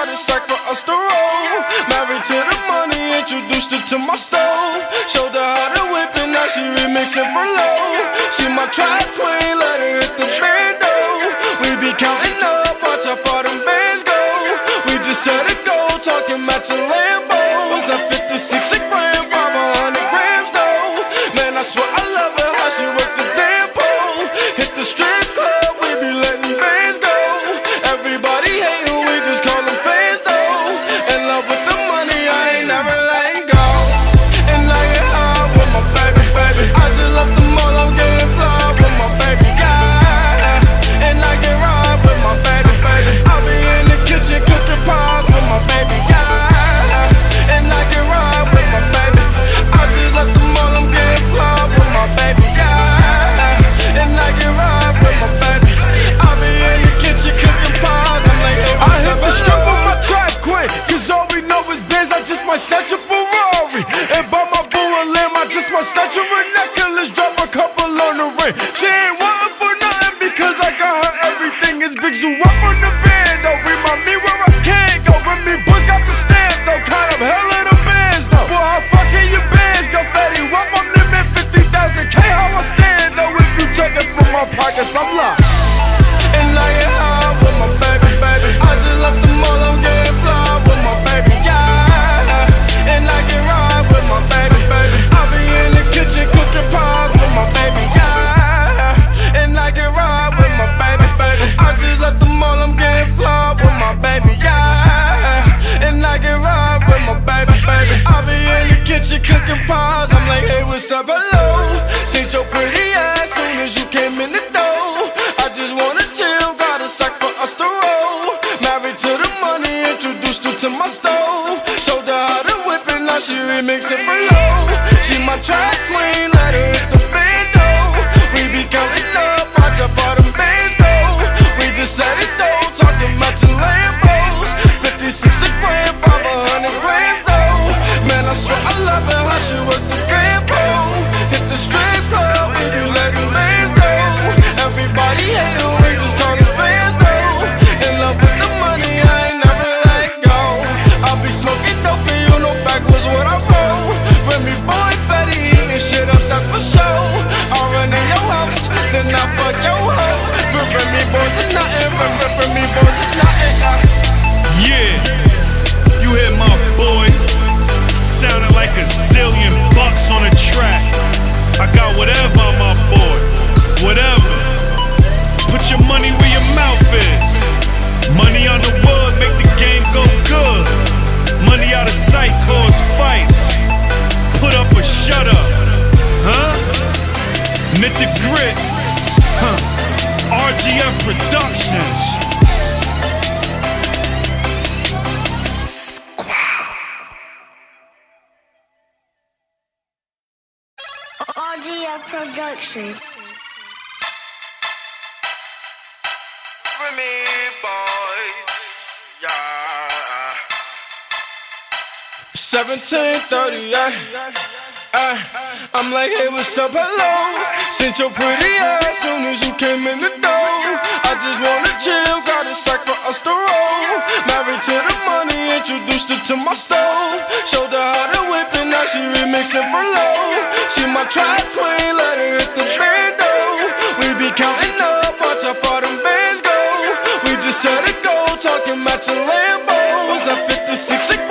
got a sack for us to roll. Married to the money, introduced her to my stove. Showed her how to whip it, now she remixing for low. She my track queen, let her hit the bando. We be counting up, watch how far them bands go. We just set it go, talking matching Lambos. At 56 a gram, 500 grams though. Man, I swear I love her, how she work the damn pole. Hit the strip club, we be letting bands go. Everybody hatin', we just call them fans though. In love with the money, I ain't never letting go. And I get high with my baby, baby. I just love the mall, I'm getting fly with my baby, yeah. And I get ride with my baby, baby. I be in the kitchen cooking pies with my baby, yeah. And I get ride with my baby. I just love the mall, I'm getting fly with my baby, yeah. And I get ride with my baby. I be in the kitchen cooking pies. I'm like, hey, I hit the strip with my track queen, cause all we know is biz. I just might snatch a Ferrari and buy my boo a limb. I just might snatch her a necklace, drop a couple on the ring. She ain't wantin' for nothing because I got her everything. It's Big Zoo up on the band though. Remind me where I can't go. Remy Bush got the stamp though. Kind of hella the bands though. Boy, how fucking your bands go fatty? Up I'm limit 50,000K. How I stand though? If you check it from my pockets, I'm locked. and I get high with my baby, baby. I just left the mall, I'm getting fly with my baby, yeah. And I get ride with my baby, baby. I be in the kitchen cooking pies with my baby, yeah. And I get ride with my baby, baby. I just left the mall, I'm getting fly with my baby, yeah. And I get ride with my baby, baby. I be in the kitchen cooking pies. I'm like, hey, what's up, hello? Seen your pretty ass soon as you came in the door. I just wanna chill, got a sack for us to roll. Married to the money, introduced her to my stove. Showed her how to whip it, now she remixing for low. She my track queen, let her hit the bando. We be counting up, watch how far them bands go. We just set it though, talking matching Lambos. 56 a gram, 500 grams though. Man, I swear I love her, how she work the grand pole. Hit the strip club, we be letting bands go. Everybody hate her, we just call them fans though. In love with the money, I ain't never let go. I be smoking dope and you know backwards what I roll. Remy boy fatty, eating shit up, that's for sure. I run in your house, then I fuck your hoe. Remy boys is nothing, Remy boys is nothing. Yeah, you hear my boy, sounding like a zillion bucks on a track. I got whatever on my board, whatever. Put your money where your mouth is. Money on the wood, make the game go good. Money out of sight cause fights. Put up or shut up, huh? Knit the grit, huh? RGF Productions. RGF Production. Remy boys, yeah. 1738. I'm like, hey, what's up, hello? Sent your pretty ass soon as you came in the door. I just wanna chill, got a sack for us to roll. Married to the money, introduced her to my stove. Showed her how to whip it, now she remixing for low. She my track queen, let her hit the bando. We be counting up, watch how far them bands go. We just set it go, talking matching Lambos. At 56 a